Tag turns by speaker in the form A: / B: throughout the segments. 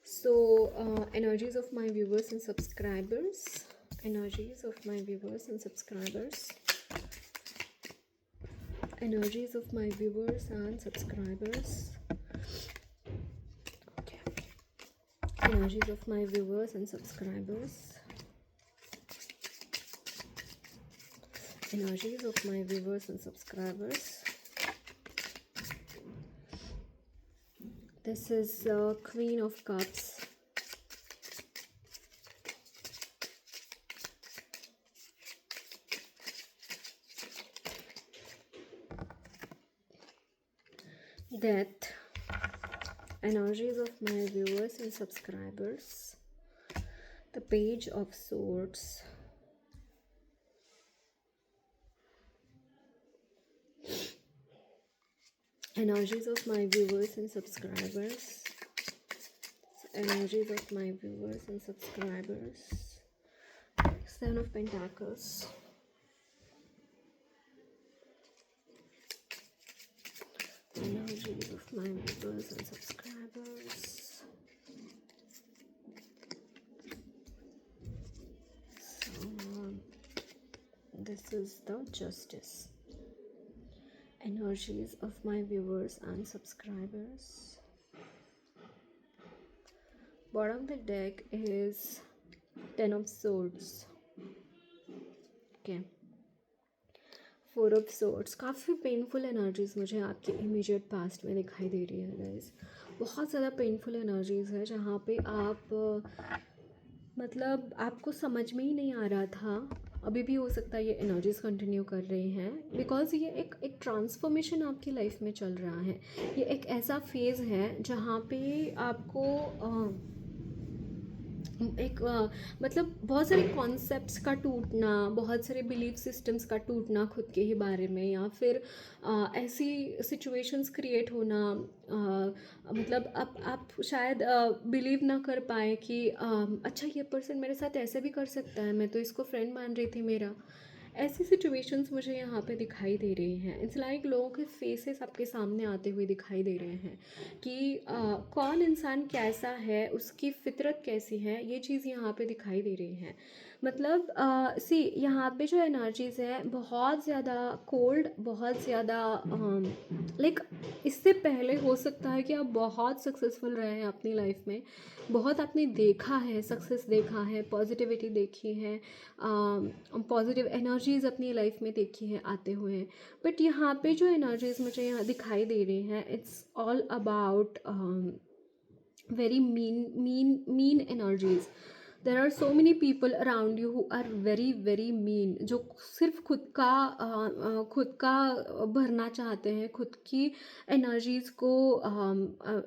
A: Energies of my viewers and subscribers. Energies of my viewers and subscribers. Energies of my viewers and subscribers. Okay. Energies of my viewers and subscribers. Energies of my viewers and subscribers. This is Queen of Cups. Death. Energies of my viewers and subscribers. The Page of Swords. Energies of my viewers and subscribers. Energies of my viewers and subscribers. Seven of Pentacles. Energies of my viewers and subscribers. So, this is the Justice. Energies of my viewers and subscribers. Bottom of the deck is Ten of Swords. Okay. Four of Swords. काफ़ी painful energies मुझे आपके immediate past में दिखाई दे रही है guys. बहुत ज़्यादा पेनफुल एनर्जीज है जहाँ पे आप मतलब आपको समझ में ही नहीं आ रहा था. अभी भी हो सकता है ये एनर्जीज कंटिन्यू कर रही हैं बिकॉज ये एक ट्रांसफॉर्मेशन आपकी लाइफ में चल रहा है. ये एक ऐसा फेज़ है जहाँ पे आपको मतलब बहुत सारे कॉन्सेप्ट्स का टूटना, बहुत सारे बिलीफ सिस्टम्स का टूटना खुद के ही बारे में, या फिर ऐसी सिचुएशंस क्रिएट होना मतलब आप शायद बिलीव ना कर पाए कि अच्छा ये पर्सन मेरे साथ ऐसे भी कर सकता है, मैं तो इसको फ्रेंड मान रही थी मेरा. ऐसी सिचुएशंस मुझे यहाँ पे दिखाई दे रही हैं. इट्स लाइक लोगों के फेसेस आपके सामने आते हुए दिखाई दे रहे हैं कि कौन इंसान कैसा है, उसकी फितरत कैसी है, ये चीज़ यहाँ पे दिखाई दे रही है. मतलब यहाँ पे जो एनर्जीज़ हैं बहुत ज़्यादा कोल्ड, बहुत ज़्यादा लाइक इससे पहले हो सकता है कि आप बहुत सक्सेसफुल रहे हैं अपनी लाइफ में, बहुत आपने देखा है, सक्सेस देखा है, पॉजिटिविटी देखी है, पॉजिटिव एनर्जीज़ अपनी लाइफ में देखी है आते हुए. बट यहाँ पे जो एनर्जीज़ मुझे यहाँ दिखाई दे रही हैं, it's all about very mean energies. There are so many people around you who are very mean, जो सिर्फ खुद का भरना चाहते हैं, खुद की एनर्जीज़ को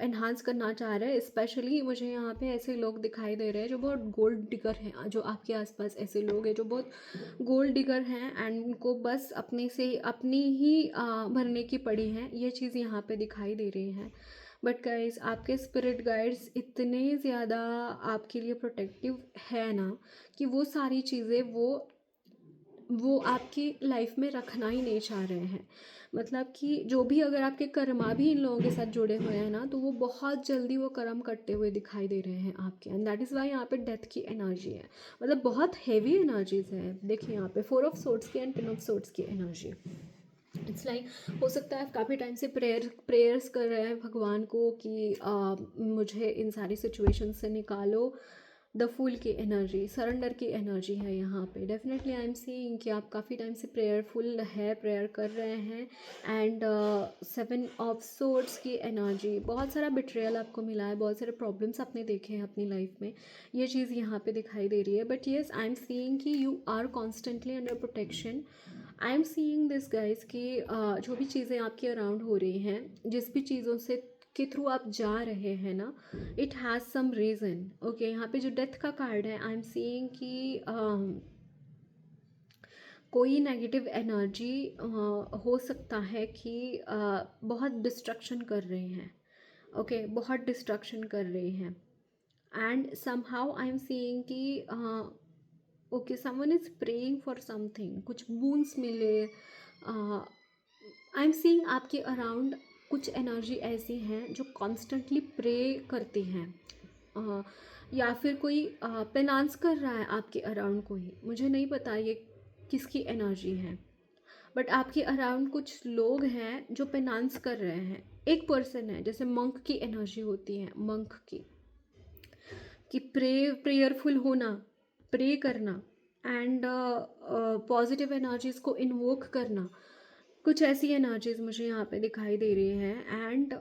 A: एनहांस करना चाह रहे हैं. स्पेशली मुझे यहाँ पे ऐसे लोग दिखाई दे रहे हैं जो बहुत गोल्ड डिगर हैं. जो आपके आसपास ऐसे लोग हैं जो बहुत गोल्ड डिगर हैं एंड उनको बस अपनी ही भरने की पड़ी है. ये चीज़ यहाँ पे दिखाई दे रही है. बट गाइस आपके स्पिरिट गाइड्स इतने ज़्यादा आपके लिए प्रोटेक्टिव है ना कि वो सारी चीज़ें वो आपकी लाइफ में रखना ही नहीं चाह रहे हैं. मतलब कि जो भी अगर आपके कर्मा भी इन लोगों के साथ जुड़े हुए हैं ना, तो वो बहुत जल्दी वो कर्म करते हुए दिखाई दे रहे हैं आपके. एंड दैट इज़ वाई यहाँ पे डेथ की एनर्जी है. मतलब बहुत हैवी एनर्जीज है. देखिए यहाँ पे 4 ऑफ सोर्ड्स की एंड 10 ऑफ सोर्ड्स की एनर्जी. इट्स लाइक हो सकता है काफ़ी टाइम से प्रेयर्स कर रहे हैं भगवान को कि मुझे इन सारी सिचुएशन से निकालो. द फूल की एनर्जी, सरेंडर की एनर्जी है यहाँ पे. डेफिनेटली आई एम सीइंग कि आप काफ़ी टाइम से प्रेयरफुल है, प्रेयर कर रहे हैं. एंड 7 ऑफ सोर्ड्स की एनर्जी, बहुत सारा बिट्रेयल आपको मिला है, बहुत सारे प्रॉब्लम्स आपने देखे हैं अपनी लाइफ में. ये चीज़ यहाँ पे दिखाई दे रही है. But yes I am seeing कि you are constantly under protection. I am seeing this guys कि जो भी चीज़ें आपके अराउंड हो रही हैं, जिस भी चीज़ों से के थ्रू आप जा रहे हैं ना, it has some reason. Okay, यहाँ पे जो डेथ का कार्ड है, आई एम सीइंग कि कोई नेगेटिव एनर्जी हो सकता है कि बहुत डिस्ट्रक्शन कर रही हैं. ओके, बहुत डिस्ट्रक्शन कर रही हैं. And somehow I am seeing कि okay someone is praying for something, कुछ बूंस मिले. आई एम सीइंग आपके अराउंड कुछ एनर्जी ऐसी हैं जो कॉन्स्टेंटली प्रे करती हैं. या फिर कोई पेनांस कर रहा है आपके अराउंड कोई, मुझे नहीं पता ये किसकी एनर्जी है, बट आपके अराउंड कुछ लोग हैं जो पेनांस कर रहे हैं। एक पर्सन है, जैसे मंक की एनर्जी होती है, मंक की, कि प्रेयरफुल होना, प्रे करना, एंड पॉजिटिव एनर्जीज को इन्वोक करना, कुछ ऐसी एनर्जीज मुझे यहाँ पे दिखाई दे रही हैं। एंड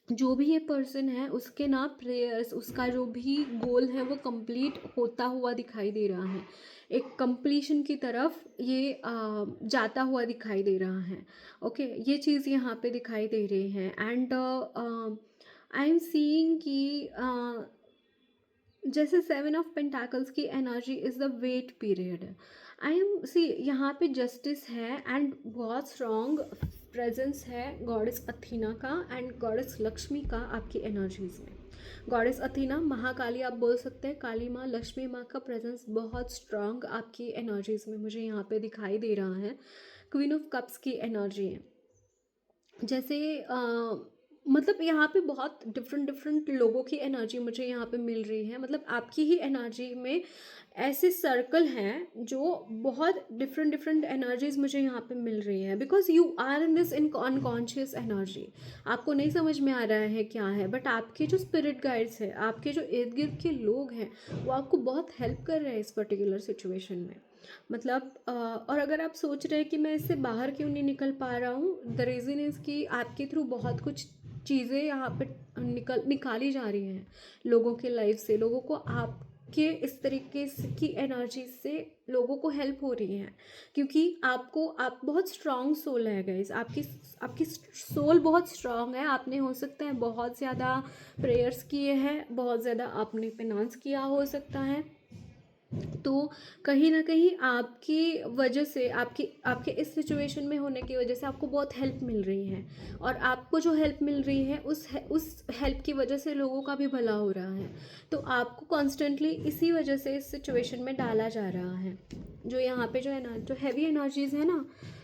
A: जो भी ये पर्सन है उसके ना प्रेयर्स, उसका जो भी गोल है वो कंप्लीट होता हुआ दिखाई दे रहा है, एक कंप्लीशन की तरफ ये जाता हुआ दिखाई दे रहा है। ओके, ये चीज़ यहाँ पे दिखाई दे रही है। एंड आई एम सीइंग कि जैसे 7 ऑफ पेंटाकल्स की energy is the wait period. I am see यहाँ पे जस्टिस है एंड बहुत स्ट्रॉन्ग प्रेजेंस है गॉडेस अथीना का एंड गॉडेस लक्ष्मी का आपकी एनर्जीज में। गॉडेस अथीना महाकाली आप बोल सकते हैं, काली माँ, लक्ष्मी माँ का प्रेजेंस बहुत स्ट्रॉन्ग आपकी एनर्जीज में मुझे यहाँ पे दिखाई दे रहा है। क्वीन ऑफ कप्स की एनर्जी है, जैसे मतलब यहाँ पे बहुत डिफरेंट डिफरेंट लोगों की एनर्जी मुझे यहाँ पे मिल रही है। मतलब आपकी ही एनर्जी में ऐसे सर्कल हैं जो बहुत डिफरेंट डिफरेंट एनर्जीज मुझे यहाँ पे मिल रही है, because you are in this in unconscious energy. आपको नहीं समझ में आ रहा है क्या है, बट आपके जो स्पिरिट गाइड्स हैं, आपके जो इर्द गिर्द के लोग हैं, वो आपको बहुत हेल्प कर रहे हैं इस पर्टिकुलर सिचुएशन में। मतलब और अगर आप सोच रहे हैं कि मैं इससे बाहर क्यों नहीं निकल पा रहा हूँ, द रीज़न इज़ कि आपके थ्रू बहुत कुछ चीज़ें यहाँ पे निकाली जा रही हैं लोगों के लाइफ से, लोगों को आपके इस तरीके की एनर्जी से लोगों को हेल्प हो रही है, क्योंकि आप बहुत स्ट्रॉन्ग सोल है गाइस, आपकी सोल बहुत स्ट्रॉन्ग है। आपने हो सकता है बहुत ज़्यादा प्रेयर्स किए हैं, बहुत ज़्यादा आपने पेनांस किया हो सकता है, तो कहीं ना कहीं आपकी वजह से, आपके इस सिचुएशन में होने की वजह से आपको बहुत हेल्प मिल रही है, और आपको जो हेल्प मिल रही है उस हेल्प की वजह से लोगों का भी भला हो रहा है। तो आपको कॉन्स्टेंटली इसी वजह से इस सिचुएशन में डाला जा रहा है। जो यहाँ पे जो हैवी एनर्जीज है ना,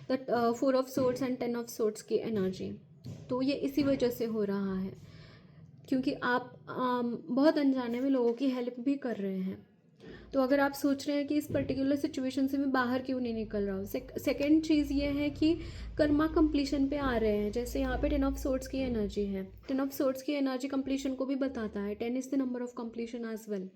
A: that 4 of swords and 10 of swords की एनर्जी, तो ये इसी वजह से हो रहा है, क्योंकि आप बहुत अनजाने में लोगों की हेल्प भी कर रहे हैं। तो अगर आप सोच रहे हैं कि इस पर्टिकुलर सिचुएशन से मैं बाहर क्यों नहीं निकल रहा हूँ, सेकेंड चीज़ ये है कि कर्मा कंप्लीशन पे आ रहे हैं। जैसे यहाँ पे 10 ऑफ सोर्ड्स की एनर्जी है, 10 ऑफ सोर्ड्स की एनर्जी कंप्लीशन को भी बताता है, 10 is the number of completion as well.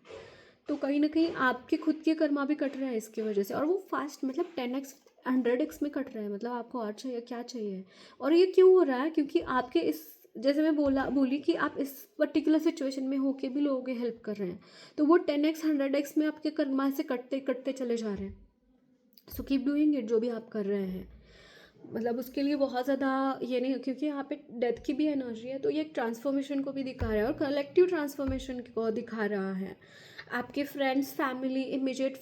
A: तो कहीं ना कहीं आपके खुद के कर्मा भी कट रहे हैं इसकी वजह से, और वो फास्ट, मतलब 10x 100x में कट रहा है। मतलब आपको और चाहिए, क्या चाहिए, और ये क्यों हो रहा है, क्योंकि आपके इस, जैसे मैं बोली कि आप इस पर्टिकुलर सिचुएशन में होके भी लोगों की हेल्प कर रहे हैं, तो वो 10x 100x में आपके कर्मा से कटते कटते चले जा रहे हैं। सो कीप डूइंग इट, जो भी आप कर रहे हैं। मतलब उसके लिए बहुत ज़्यादा ये नहीं, क्योंकि यहाँ पे डेथ की भी एनर्जी है, तो ये एक ट्रांसफॉर्मेशन को भी दिखा रहा है और कलेक्टिव ट्रांसफॉर्मेशन को दिखा रहा है। आपके friends, family, immediate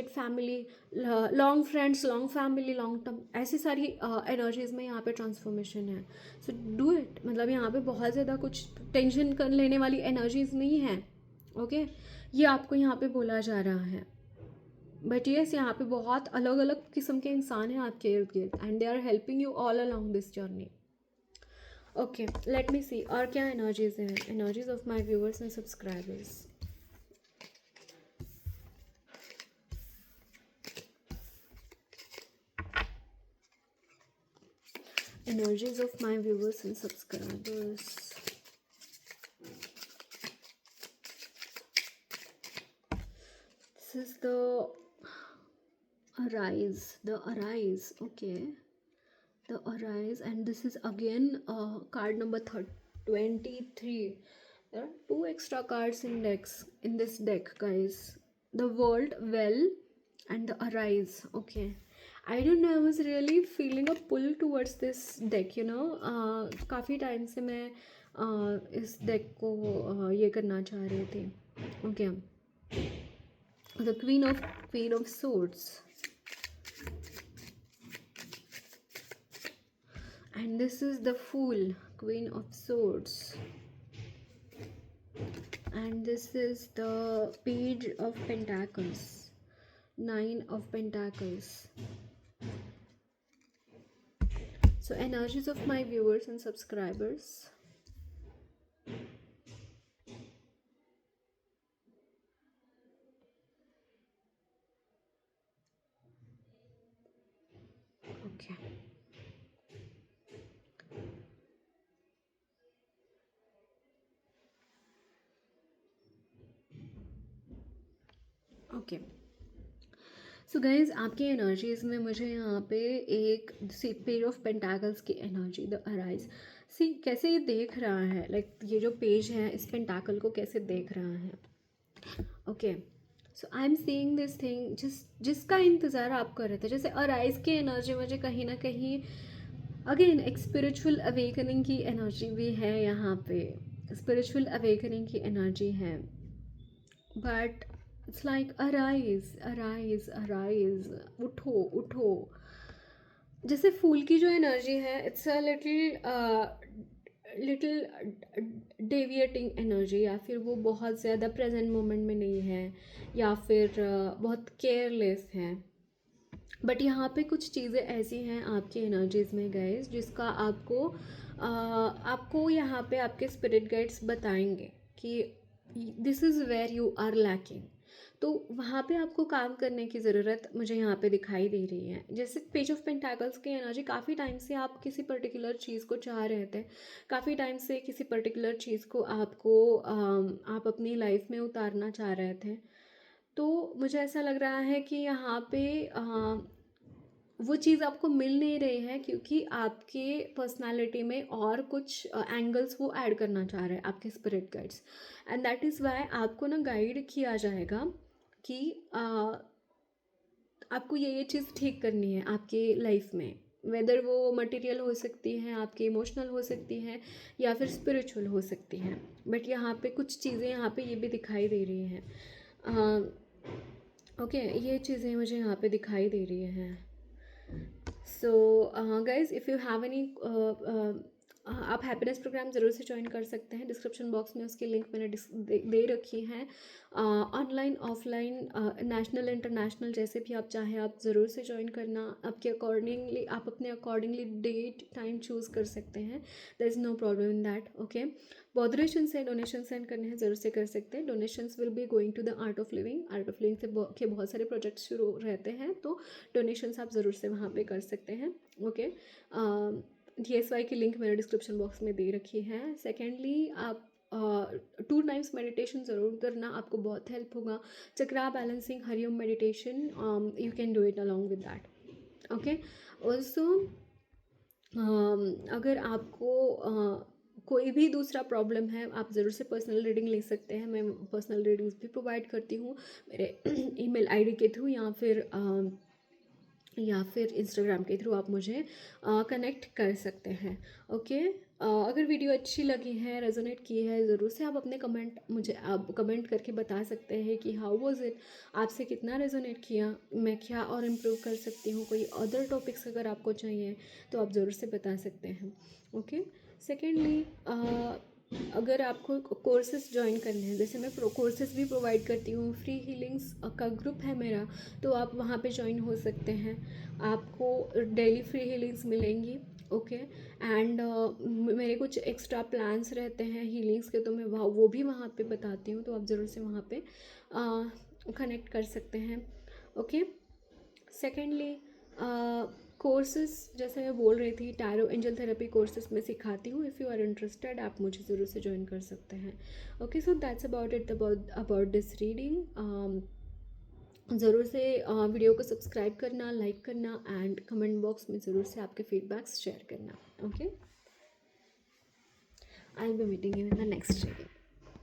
A: family, long friends, long family, long term, ऐसी सारी एनर्जीज में यहाँ पे ट्रांसफॉर्मेशन है। So do it. मतलब यहाँ पे बहुत ज़्यादा कुछ टेंशन कर लेने वाली एनर्जीज नहीं है। ओके, ये आपको यहाँ पे बोला जा रहा है। बट येस, यहाँ पे बहुत अलग अलग किस्म के इंसान हैं आपके इर्द गिर्द, and they are helping you all along this journey. Okay, let me see और क्या एनर्जीज हैं, energies of my viewers and subscribers. Energies of my viewers and subscribers. This is the arise, okay, the arise, and this is again card number 23. There are 2 extra cards in this deck, guys. The world, well, and the arise. Okay, I don't know, I was really feeling a pull towards this deck, you know. काफ़ी time से मैं इस deck को ये करना चाह रही थी. Okay, the Queen of Swords, and this is the Fool, Queen of Swords, and this is the Page of Pentacles, 9 of Pentacles. So energies of my viewers and subscribers. Okay okay so guys आपकी energies में मुझे यहाँ पे एक page of pentacles की energy the arise सी कैसे ये देख रहा है लाइक ये जो पेज है इस पेंटाकल को कैसे देख रहा है okay so I am seeing this thing जिसका इंतज़ार आप कर रहे थे जैसे अराइज की एनर्जी मुझे कहीं ना कहीं अगेन एक स्पिरिचुअल अवेकनिंग की एनर्जी भी है यहाँ पे स्पिरिचुअल अवेकनिंग की एनर्जी है but it's like arise arise arise उठो उठो जैसे फूल की जो एनर्जी है it's a little deviating energy या फिर वो बहुत ज़्यादा प्रेजेंट मोमेंट में नहीं है या फिर बहुत केयरलेस है बट यहाँ पे कुछ चीज़ें ऐसी हैं आपकी एनर्जीज में गाइस जिसका आपको यहाँ पे आपके स्पिरिट गाइड्स बताएंगे कि this is where you are lacking तो वहाँ पे आपको काम करने की ज़रूरत मुझे यहाँ पे दिखाई दे रही है जैसे पेज ऑफ पेंटाकल्स की एनर्जी काफ़ी टाइम से आप किसी पर्टिकुलर चीज़ को चाह रहे थे काफ़ी टाइम से किसी पर्टिकुलर चीज़ को आप अपनी लाइफ में उतारना चाह रहे थे तो मुझे ऐसा लग रहा है कि यहाँ पे वो चीज़ आपको मिल नहीं रही है क्योंकि आपके पर्सनालिटी में और कुछ एंगल्स वो ऐड करना चाह रहे हैं आपके spirit guides and that is why आपको ना गाइड किया जाएगा कि आपको ये चीज़ ठीक करनी है आपके लाइफ में वेदर वो मटेरियल हो सकती है आपकी इमोशनल हो सकती है या फिर स्पिरिचुअल हो सकती है बट यहाँ पे कुछ चीज़ें यहाँ पे ये भी दिखाई दे रही हैं ओके ये चीज़ें मुझे यहाँ पे दिखाई दे रही हैं so guys if you have any आप हैप्पीनेस प्रोग्राम ज़रूर से ज्वाइन कर सकते हैं डिस्क्रिप्शन बॉक्स में उसकी लिंक मैंने दे रखी है ऑनलाइन ऑफलाइन नेशनल इंटरनेशनल जैसे भी आप चाहें आप ज़रूर से ज्वाइन करना आपके अकॉर्डिंगली आप अपने अकॉर्डिंगली डेट टाइम चूज़ कर सकते हैं there is no problem in that okay botheration से डोनेशन सेंड करने हैं ज़रूर से कर सकते हैं donations will be going to the Art of Living से के बहुत सारे प्रोजेक्ट्स शुरू रहते हैं तो डोनेशंस आप ज़रूर से वहाँ पे कर सकते हैं ओके DSY की लिंक मैंने डिस्क्रिप्शन बॉक्स में दे रखी है सेकेंडली आप 2 टाइम्स मेडिटेशन ज़रूर करना आपको बहुत हेल्प होगा chakra balancing Hariom meditation you can do it along with that okay also अगर आपको कोई भी दूसरा प्रॉब्लम है आप ज़रूर से पर्सनल रीडिंग ले सकते हैं मैं पर्सनल रीडिंग्स भी प्रोवाइड करती हूँ मेरे ईमेल आईडी के थ्रू या फिर इंस्टाग्राम के थ्रू आप मुझे कनेक्ट कर सकते हैं ओके अगर वीडियो अच्छी लगी है रेजोनेट की है ज़रूर से आप अपने आप कमेंट करके बता सकते हैं कि हाउ वाज इट आपसे कितना रेजोनेट किया मैं क्या और इम्प्रूव कर सकती हूँ कोई अदर टॉपिक्स अगर आपको चाहिए तो आप ज़रूर से बता सकते हैं ओके सेकेंडली अगर आपको कोर्सेज ज्वाइन करने हैं जैसे मैं कोर्सेज भी प्रोवाइड करती हूँ फ्री हीलिंग्स का ग्रुप है मेरा तो आप वहाँ पे ज्वाइन हो सकते हैं आपको डेली फ्री हीलिंग्स मिलेंगी ओके एंड मेरे कुछ एक्स्ट्रा प्लान्स रहते हैं हीलिंग्स के तो मैं वो भी वहाँ पे बताती हूँ तो आप ज़रूर से वहाँ पे कनेक्ट कर सकते हैं ओके सेकेंडली कोर्सेज जैसे मैं बोल रही थी टैरो एंजल थेरेपी कोर्सेज में सिखाती हूँ इफ़ यू आर इंटरेस्टेड आप मुझे ज़रूर से ज्वाइन कर सकते हैं okay so that's about it about this reading ज़रूर से वीडियो को सब्सक्राइब करना लाइक करना एंड कमेंट बॉक्स में ज़रूर से आपके फीडबैक्स शेयर करना okay I will be meeting you in the next reading